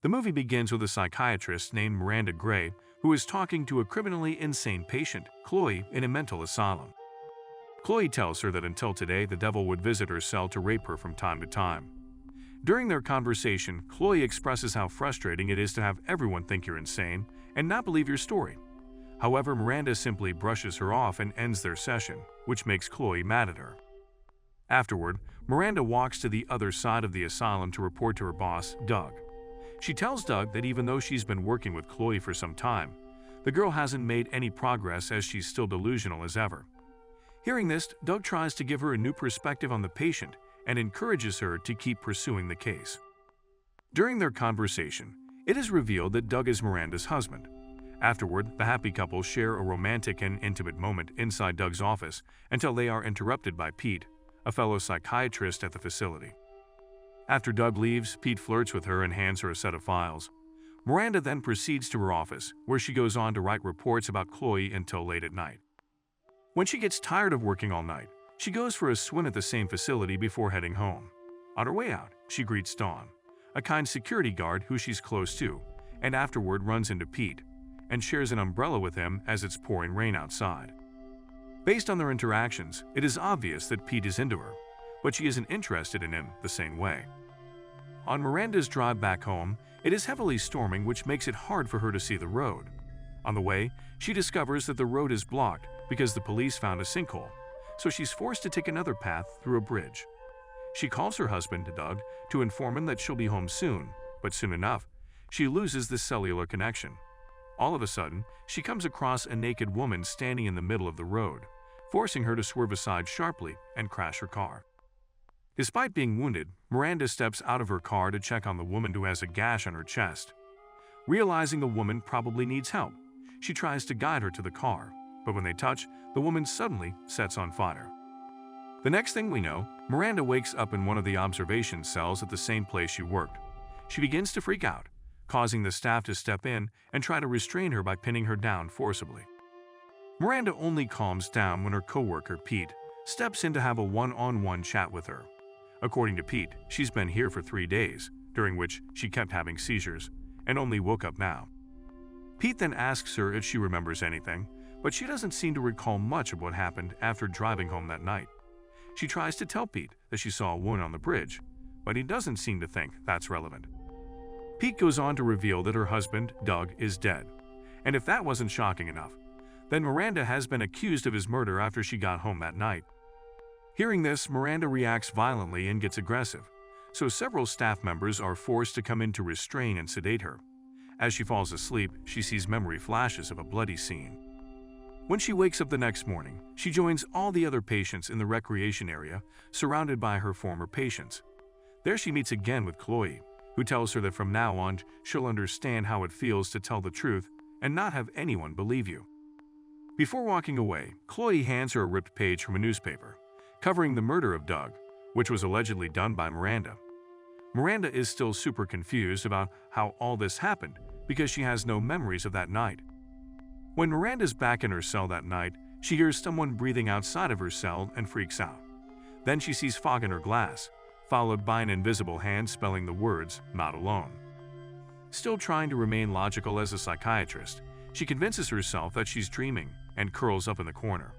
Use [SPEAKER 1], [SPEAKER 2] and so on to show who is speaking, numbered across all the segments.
[SPEAKER 1] The movie begins with a psychiatrist named Miranda Grey who is talking to a criminally insane patient, Chloe, in a mental asylum. Chloe tells her that until today the devil would visit her cell to rape her from time to time. During their conversation, Chloe expresses how frustrating it is to have everyone think you're insane and not believe your story. However, Miranda simply brushes her off and ends their session, which makes Chloe mad at her. Afterward, Miranda walks to the other side of the asylum to report to her boss, Doug. She tells Doug that even though she's been working with Chloe for some time, the girl hasn't made any progress as she's still delusional as ever. Hearing this, Doug tries to give her a new perspective on the patient and encourages her to keep pursuing the case. During their conversation, it is revealed that Doug is Miranda's husband. Afterward, the happy couple share a romantic and intimate moment inside Doug's office until they are interrupted by Pete, a fellow psychiatrist at the facility. After Doug leaves, Pete flirts with her and hands her a set of files. Miranda then proceeds to her office, where she goes on to write reports about Chloe until late at night. When she gets tired of working all night, she goes for a swim at the same facility before heading home. On her way out, she greets Dawn, a kind security guard who she's close to, and afterward runs into Pete, and shares an umbrella with him as it's pouring rain outside. Based on their interactions, it is obvious that Pete is into her, but she isn't interested in him the same way. On Miranda's drive back home, it is heavily storming, which makes it hard for her to see the road. On the way, she discovers that the road is blocked because the police found a sinkhole, so she's forced to take another path through a bridge. She calls her husband, Doug, to inform him that she'll be home soon, but soon enough, she loses the cellular connection. All of a sudden, she comes across a naked woman standing in the middle of the road, forcing her to swerve aside sharply and crash her car. Despite being wounded, Miranda steps out of her car to check on the woman who has a gash on her chest. Realizing the woman probably needs help, she tries to guide her to the car, but when they touch, the woman suddenly sets on fire. The next thing we know, Miranda wakes up in one of the observation cells at the same place she worked. She begins to freak out, causing the staff to step in and try to restrain her by pinning her down forcibly. Miranda only calms down when her coworker, Pete, steps in to have a one-on-one chat with her. According to Pete, she's been here for 3 days, during which she kept having seizures, and only woke up now. Pete then asks her if she remembers anything, but she doesn't seem to recall much of what happened after driving home that night. She tries to tell Pete that she saw a woman on the bridge, but he doesn't seem to think that's relevant. Pete goes on to reveal that her husband, Doug, is dead, and if that wasn't shocking enough, then Miranda has been accused of his murder after she got home that night. Hearing this, Miranda reacts violently and gets aggressive, so several staff members are forced to come in to restrain and sedate her. As she falls asleep, she sees memory flashes of a bloody scene. When she wakes up the next morning, she joins all the other patients in the recreation area, surrounded by her former patients. There she meets again with Chloe, who tells her that from now on she'll understand how it feels to tell the truth and not have anyone believe you. Before walking away, Chloe hands her a ripped page from a newspaper, covering the murder of Doug, which was allegedly done by Miranda. Miranda is still super confused about how all this happened because she has no memories of that night. When Miranda's back in her cell that night, she hears someone breathing outside of her cell and freaks out. Then she sees fog in her glass, followed by an invisible hand spelling the words, "Not alone." Still trying to remain logical as a psychiatrist, she convinces herself that she's dreaming and curls up in the corner.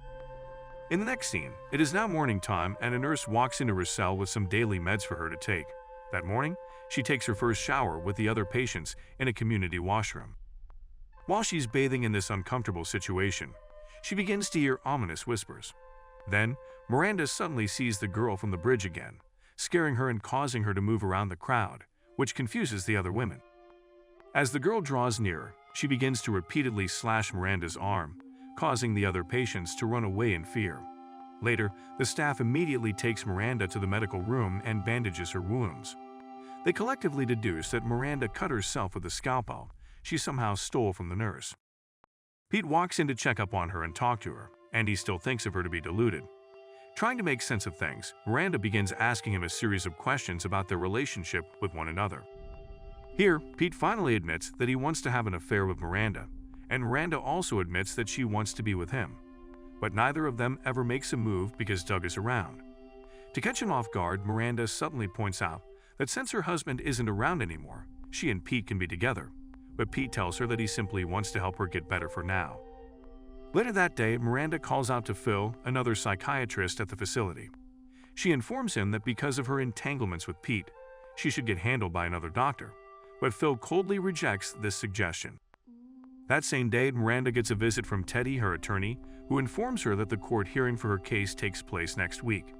[SPEAKER 1] In the next scene, it is now morning time and a nurse walks into her cell with some daily meds for her to take. That morning, she takes her first shower with the other patients in a community washroom. While she's bathing in this uncomfortable situation, she begins to hear ominous whispers. Then, Miranda suddenly sees the girl from the bridge again, scaring her and causing her to move around the crowd, which confuses the other women. As the girl draws nearer, she begins to repeatedly slash Miranda's arm, causing the other patients to run away in fear. Later, the staff immediately takes Miranda to the medical room and bandages her wounds. They collectively deduce that Miranda cut herself with a scalpel she somehow stole from the nurse. Pete walks in to check up on her and talk to her, and he still thinks of her to be deluded. Trying to make sense of things, Miranda begins asking him a series of questions about their relationship with one another. Here, Pete finally admits that he wants to have an affair with Miranda, and Miranda also admits that she wants to be with him. But neither of them ever makes a move because Doug is around. To catch him off guard, Miranda suddenly points out that since her husband isn't around anymore, she and Pete can be together, but Pete tells her that he simply wants to help her get better for now. Later that day, Miranda calls out to Phil, another psychiatrist at the facility. She informs him that because of her entanglements with Pete, she should get handled by another doctor, but Phil coldly rejects this suggestion. That same day, Miranda gets a visit from Teddy, her attorney, who informs her that the court hearing for her case takes place next week.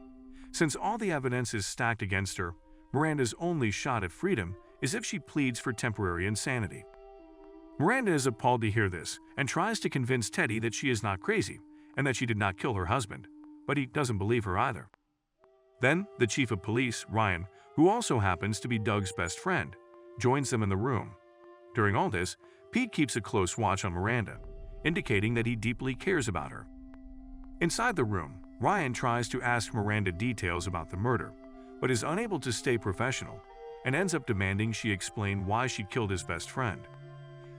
[SPEAKER 1] Since all the evidence is stacked against her, Miranda's only shot at freedom is if she pleads for temporary insanity. Miranda is appalled to hear this and tries to convince Teddy that she is not crazy and that she did not kill her husband, but he doesn't believe her either. Then, the chief of police, Ryan, who also happens to be Doug's best friend, joins them in the room. During all this, Pete keeps a close watch on Miranda, indicating that he deeply cares about her. Inside the room, Ryan tries to ask Miranda details about the murder, but is unable to stay professional and ends up demanding she explain why she killed his best friend.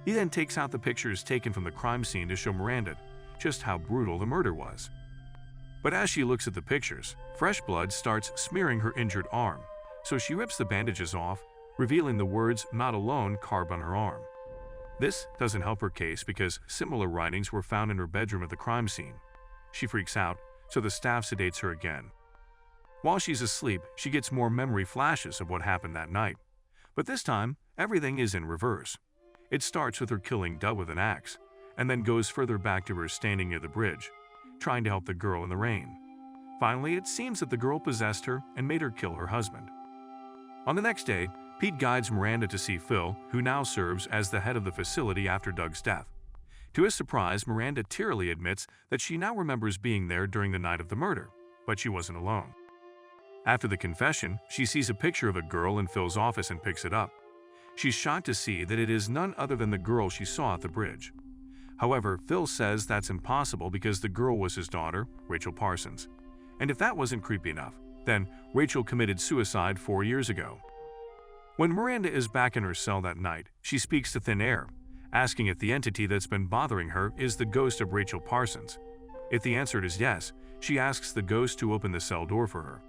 [SPEAKER 1] He then takes out the pictures taken from the crime scene to show Miranda just how brutal the murder was. But as she looks at the pictures, fresh blood starts smearing her injured arm, so she rips the bandages off, revealing the words "not alone" carved on her arm. This doesn't help her case because similar writings were found in her bedroom at the crime scene. She freaks out, so the staff sedates her again. While she's asleep, she gets more memory flashes of what happened that night. But this time, everything is in reverse. It starts with her killing Doug with an axe, and then goes further back to her standing near the bridge, trying to help the girl in the rain. Finally, it seems that the girl possessed her and made her kill her husband. On the next day, Pete guides Miranda to see Phil, who now serves as the head of the facility after Doug's death. To his surprise, Miranda tearily admits that she now remembers being there during the night of the murder, but she wasn't alone. After the confession, she sees a picture of a girl in Phil's office and picks it up. She's shocked to see that it is none other than the girl she saw at the bridge. However, Phil says that's impossible because the girl was his daughter, Rachel Parsons. And if that wasn't creepy enough, then Rachel committed suicide 4 years ago. When Miranda is back in her cell that night, she speaks to thin air, asking if the entity that's been bothering her is the ghost of Rachel Parsons. If the answer is yes, she asks the ghost to open the cell door for her.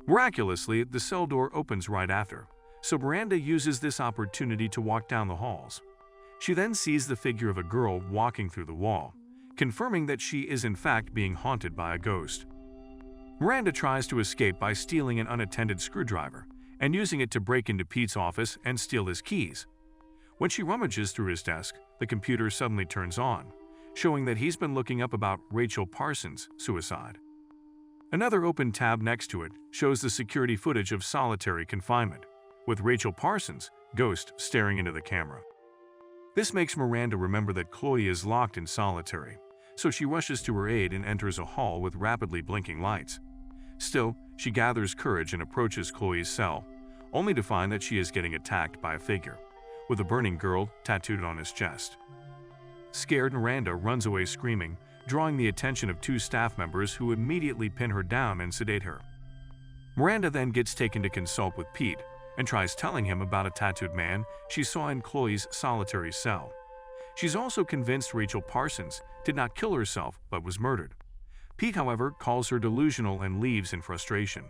[SPEAKER 1] Miraculously, the cell door opens right after, so Miranda uses this opportunity to walk down the halls. She then sees the figure of a girl walking through the wall, confirming that she is in fact being haunted by a ghost. Miranda tries to escape by stealing an unattended screwdriver and using it to break into Pete's office and steal his keys. When she rummages through his desk, the computer suddenly turns on, showing that he's been looking up about Rachel Parsons' suicide. Another open tab next to it shows the security footage of solitary confinement, with Rachel Parsons' ghost staring into the camera. This makes Miranda remember that Chloe is locked in solitary, so she rushes to her aid and enters a hall with rapidly blinking lights. Still, she gathers courage and approaches Chloe's cell, only to find that she is getting attacked by a figure, with a burning girl tattooed on his chest. Scared, Miranda runs away screaming, drawing the attention of 2 staff members who immediately pin her down and sedate her. Miranda then gets taken to consult with Pete and tries telling him about a tattooed man she saw in Chloe's solitary cell. She's also convinced Rachel Parsons did not kill herself but was murdered. Pete, however, calls her delusional and leaves in frustration.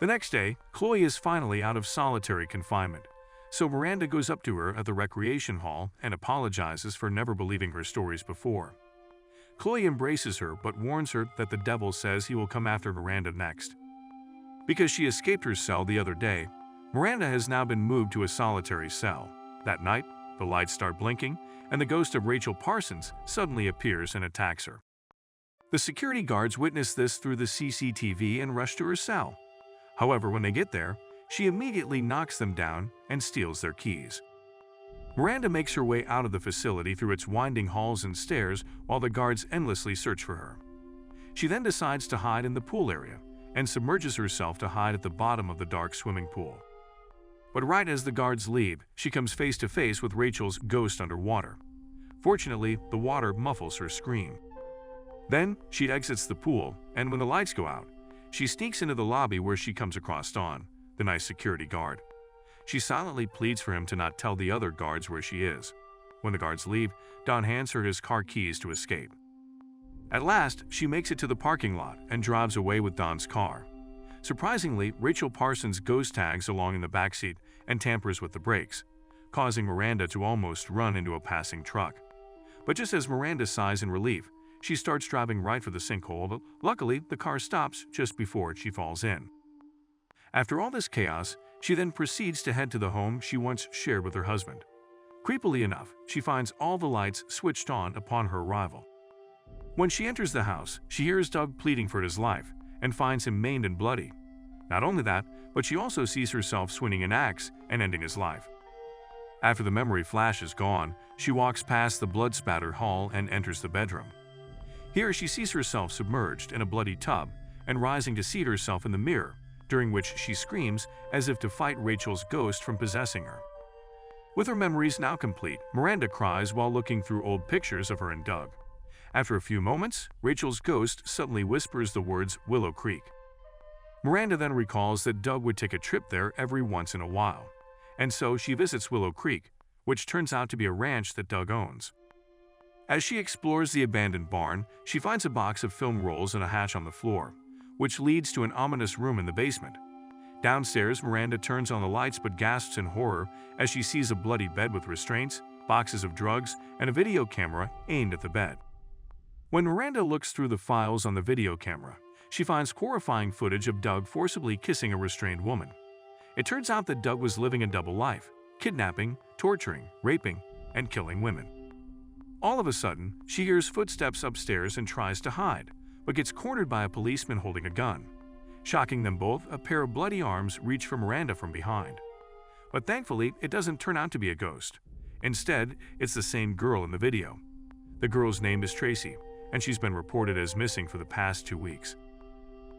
[SPEAKER 1] The next day, Chloe is finally out of solitary confinement, so Miranda goes up to her at the recreation hall and apologizes for never believing her stories before. Chloe embraces her but warns her that the devil says he will come after Miranda next. Because she escaped her cell the other day, Miranda has now been moved to a solitary cell. That night, the lights start blinking, and the ghost of Rachel Parsons suddenly appears and attacks her. The security guards witness this through the CCTV and rush to her cell. However, when they get there, she immediately knocks them down and steals their keys. Miranda makes her way out of the facility through its winding halls and stairs while the guards endlessly search for her. She then decides to hide in the pool area and submerges herself to hide at the bottom of the dark swimming pool. But right as the guards leave, she comes face to face with Rachel's ghost underwater. Fortunately, the water muffles her scream. Then, she exits the pool, and when the lights go out, she sneaks into the lobby where she comes across Don, the nice security guard. She silently pleads for him to not tell the other guards where she is. When the guards leave, Don hands her his car keys to escape. At last, she makes it to the parking lot and drives away with Don's car. Surprisingly, Rachel Parsons' ghost tags along in the backseat and tampers with the brakes, causing Miranda to almost run into a passing truck. But just as Miranda sighs in relief, she starts driving right for the sinkhole. Luckily, the car stops just before she falls in. After all this chaos, she then proceeds to head to the home she once shared with her husband. Creepily enough, she finds all the lights switched on upon her arrival. When she enters the house, she hears Doug pleading for his life and finds him maimed and bloody. Not only that, but she also sees herself swinging an axe and ending his life. After the memory flash is gone, she walks past the blood-spattered hall and enters the bedroom. Here she sees herself submerged in a bloody tub and rising to seat herself in the mirror, during which she screams as if to fight Rachel's ghost from possessing her. With her memories now complete, Miranda cries while looking through old pictures of her and Doug. After a few moments, Rachel's ghost suddenly whispers the words Willow Creek. Miranda then recalls that Doug would take a trip there every once in a while, and so she visits Willow Creek, which turns out to be a ranch that Doug owns. As she explores the abandoned barn, she finds a box of film rolls and a hatch on the floor, which leads to an ominous room in the basement. Downstairs, Miranda turns on the lights but gasps in horror as she sees a bloody bed with restraints, boxes of drugs, and a video camera aimed at the bed. When Miranda looks through the files on the video camera, she finds horrifying footage of Doug forcibly kissing a restrained woman. It turns out that Doug was living a double life, kidnapping, torturing, raping, and killing women. All of a sudden, she hears footsteps upstairs and tries to hide, but gets cornered by a policeman holding a gun. Shocking them both, a pair of bloody arms reach for Miranda from behind. But thankfully, it doesn't turn out to be a ghost. Instead, it's the same girl in the video. The girl's name is Tracy, and she's been reported as missing for the past 2 weeks.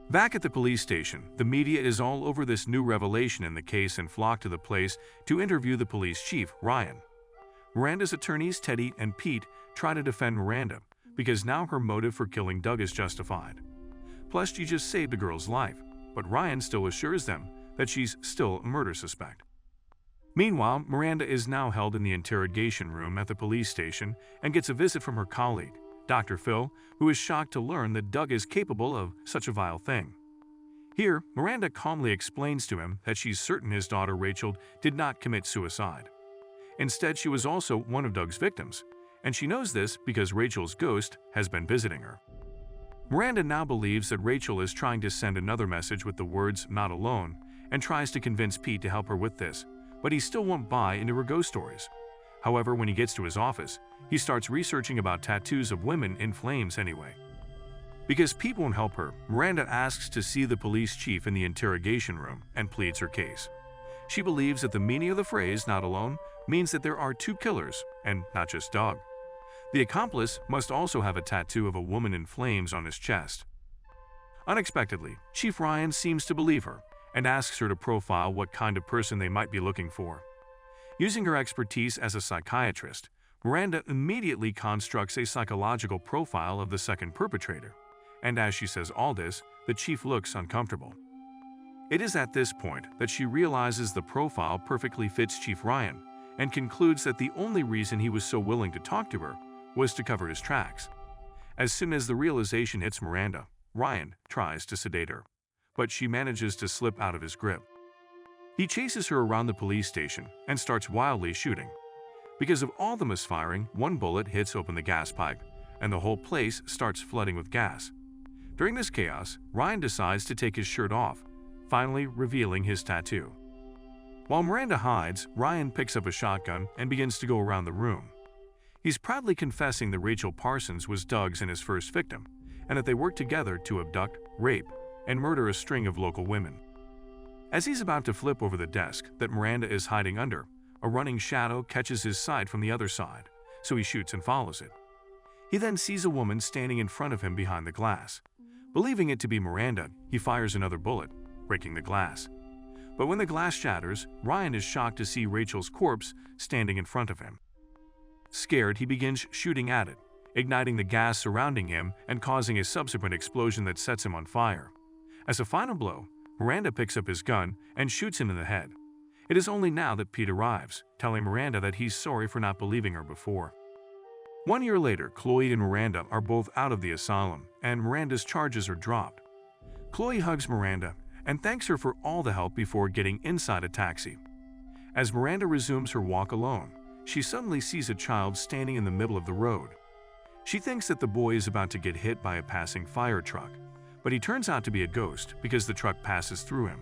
[SPEAKER 1] Back at the police station, the media is all over this new revelation in the case and flock to the place to interview the police chief, Ryan. Miranda's attorneys, Teddy and Pete, try to defend Miranda because now her motive for killing Doug is justified. Plus, she just saved the girl's life, but Ryan still assures them that she's still a murder suspect. Meanwhile, Miranda is now held in the interrogation room at the police station and gets a visit from her colleague, Dr. Phil, who is shocked to learn that Doug is capable of such a vile thing. Here, Miranda calmly explains to him that she's certain his daughter Rachel did not commit suicide. Instead, she was also one of Doug's victims, and she knows this because Rachel's ghost has been visiting her. Miranda now believes that Rachel is trying to send another message with the words "not alone" and tries to convince Pete to help her with this, but he still won't buy into her ghost stories. However, when he gets to his office, he starts researching about tattoos of women in flames anyway. Because Pete won't help her, Miranda asks to see the police chief in the interrogation room and pleads her case. She believes that the meaning of the phrase "not alone" means that there are 2 killers, and not just Doug. The accomplice must also have a tattoo of a woman in flames on his chest. Unexpectedly, Chief Ryan seems to believe her and asks her to profile what kind of person they might be looking for. Using her expertise as a psychiatrist, Miranda immediately constructs a psychological profile of the second perpetrator, and as she says all this, the chief looks uncomfortable. It is at this point that she realizes the profile perfectly fits Chief Ryan and concludes that the only reason he was so willing to talk to her was to cover his tracks. As soon as the realization hits Miranda, Ryan tries to sedate her, but she manages to slip out of his grip. He chases her around the police station and starts wildly shooting. Because of all the misfiring, one bullet hits open the gas pipe, and the whole place starts flooding with gas. During this chaos, Ryan decides to take his shirt off, finally revealing his tattoo. While Miranda hides, Ryan picks up a shotgun and begins to go around the room. He's proudly confessing that Rachel Parsons was Doug's and his first victim, and that they worked together to abduct, rape, and murder a string of local women. As he's about to flip over the desk that Miranda is hiding under, a running shadow catches his sight from the other side, so he shoots and follows it. He then sees a woman standing in front of him behind the glass. Believing it to be Miranda, he fires another bullet, breaking the glass. But when the glass shatters, Ryan is shocked to see Rachel's corpse standing in front of him. Scared, he begins shooting at it, igniting the gas surrounding him and causing a subsequent explosion that sets him on fire. As a final blow, Miranda picks up his gun and shoots him in the head. It is only now that Pete arrives, telling Miranda that he's sorry for not believing her before. 1 year later, Chloe and Miranda are both out of the asylum, and Miranda's charges are dropped. Chloe hugs Miranda and thanks her for all the help before getting inside a taxi. As Miranda resumes her walk alone, she suddenly sees a child standing in the middle of the road. She thinks that the boy is about to get hit by a passing fire truck, but he turns out to be a ghost because the truck passes through him.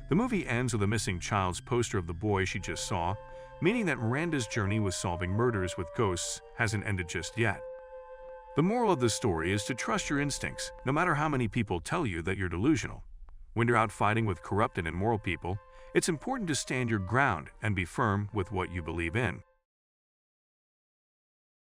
[SPEAKER 1] The movie ends with a missing child's poster of the boy she just saw, meaning that Miranda's journey with solving murders with ghosts hasn't ended just yet. The moral of the story is to trust your instincts, no matter how many people tell you that you're delusional. When you're out fighting with corrupt and immoral people, it's important to stand your ground and be firm with what you believe in.